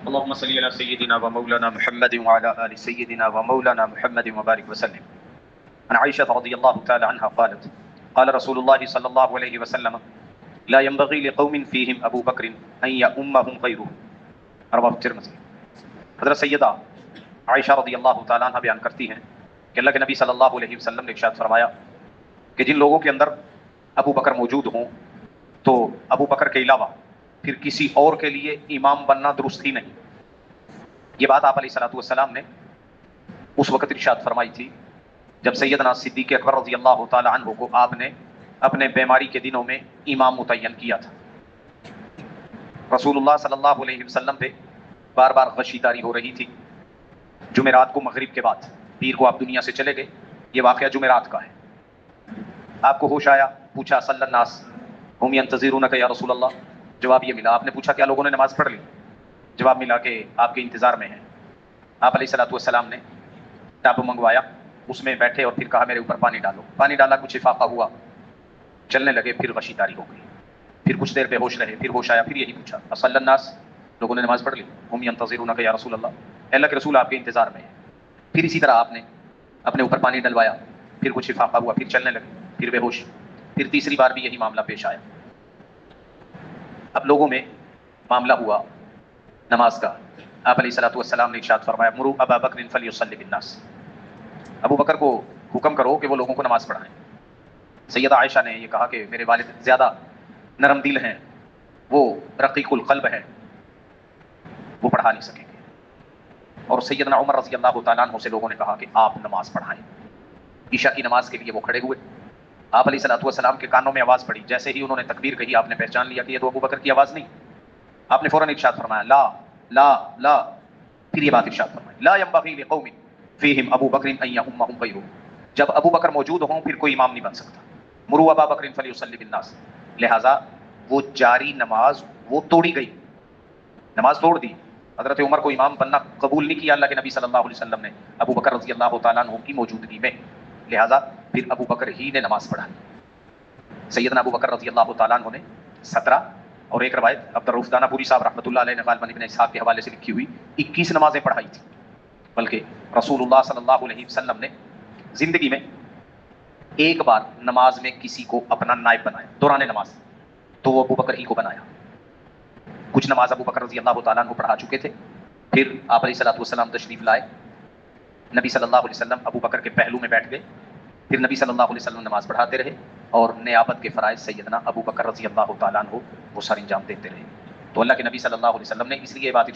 اللهم صل على سيدنا ومولانا محمد وعلى آل سيدنا ومولانا محمد وبارك وسلم. عن عائشة رضي الله تعالى عنها قالت قال رسول الله صلى الله عليه وسلم لا ينبغي لقوم فيهم ابو بکر ان يؤمهم غيره. رواه الترمذی. حضرت سیدہ عائشہ رضی اللہ تعالیٰ عنہ بیان کرتی ہیں کہ اللہ کے نبی صلی اللہ علیہ وسلم نے ارشاد فرمایا کہ جن لوگوں کے اندر ابو بکر موجود ہوں تو ابو بکر کے علاوہ پھر کسی اور کے لیے امام بننا درست ہی نہیں. یہ بات آپ علیہ الصلوۃ والسلام نے اس وقت ارشاد فرمائی تھی جب سیدنا صدیق اکبر رضی اللہ تعالی عنہ کو آپ نے اپنے بیماری کے دنوں میں امام متعین کیا تھا. رسول اللہ صلی اللہ علیہ وسلم پہ بار بار غشی طاری ہو رہی تھی. جمعرات کو مغرب کے بعد پیر کو آپ دنیا سے چلے گئے. یہ واقعہ جمعرات کا ہے. آپ کو ہوش آیا, پوچھا صلی الناس ہم ینتظرونک یا رسول اللہ. جواب یہ ملا. آپ نے پوچھا کیا لوگوں نے نماز پڑھ لی؟ جواب ملا کہ آپ کے انتظار میں ہیں. آپ علیہ الصلوۃ والسلام نے ٹب منگوایا, اس میں بیٹھے اور پھر کہا میرے اوپر پانی ڈالو. پانی ڈالا, کچھ افاقہ ہوا, چلنے لگے, پھر غشی طاری ہو گئی. پھر کچھ دیر بے ہوش رہے, پھر ہوش آیا, پھر یہی پوچھا صلی الناس لوگوں نے نماز پڑھ لی؟ ہم ینتظرونک یا رسول اللہ, اللہ کے رسول آپ کے انتظار میں ہیں. پھر اسی طرح آپ نے اپنے اوپر پانی ڈلوایا, پھر کچھ افاقہ ہوا, پھر چلنے لگے, پھر بے ہوش. پھر تیسری بار بھی یہی معاملہ پیش آیا. اب لوگوں میں معاملہ ہوا نماز کا. آپ علیہ الصلوۃ والسلام نے ارشاد فرمایا مروا ابا بکر فلیصلی بالناس, ابو بکر کو حکم کرو کہ وہ لوگوں کو نماز پڑھائیں. سیدہ عائشہ نے یہ کہا کہ میرے والد زیادہ نرم دل ہیں, وہ رقیق القلب ہیں, وہ پڑھا نہیں سکیں گے. اور سیدنا عمر رضی اللہ تعالیٰ عنہ سے لوگوں نے کہا کہ آپ نماز پڑھائیں. عشاء کی نماز کے لیے وہ کھڑے ہوئے. آپ علیہ الصلوۃ والسلام کے کانوں میں آواز پڑی. جیسے ہی انہوں نے تکبیر کہی آپ نے پہچان لیا کہ یہ تو ابو بکر کی آواز نہیں. آپ نے فوراً ارشاد فرمایا لا لا لا. پھر یہ بات ارشاد فرمائی لا ينبغي لقوم فيهم ابو بکر ان يؤمهم غيره. جب ابو بکر موجود ہوں پھر کوئی امام نہیں بن سکتا. مروا ابا بکر فلیصلی بالناس. لہذا وہ جاری نماز وہ توڑی گئی, نماز توڑ دی. حضرت عمر کو امام بننا قبول نہیں کیا اللہ کے نبی صلی اللہ علیہ وسلم نے ابو بکر رضی اللہ تعالیٰ عنہ کی موجودگی میں. لہذا پھر ابو بکر ہی نے نماز پڑھائی. سیدنا ابو بکر رضی اللہ تعالیٰ عنہ نے 17 اور ایک روایت عبدالرؤف داناپوری صاحب رحمۃ اللہ علیہ نے غالباً ابن اسحاق کے حوالے سے لکھی ہوئی 21 نمازیں پڑھائی تھی. بلکہ رسول اللہ صلی اللہ علیہ وسلم نے زندگی میں ایک بار نماز میں کسی کو اپنا نائب بنایا دوران نماز, تو وہ ابو بکر ہی کو بنایا. کچھ نماز ابو بکر رضی اللہ تعالیٰ عنہ پڑھا چکے تھے. پھر آپ علیہ الصلوۃ والسلام تشریف لائے. نبی صلی اللہ علیہ وسلم ابو بکر کے پہلو میں بیٹھ گئے. پھر نبی صلی اللہ علیہ وسلم نماز پڑھاتے رہے اور نیابت کے فرائض سیدنا ابو بکر رضی اللہ تعالیٰ عنہ وہ سر انجام دیتے رہے. تو اللہ کے نبی صلی اللہ علیہ وسلم نے اس لیے بات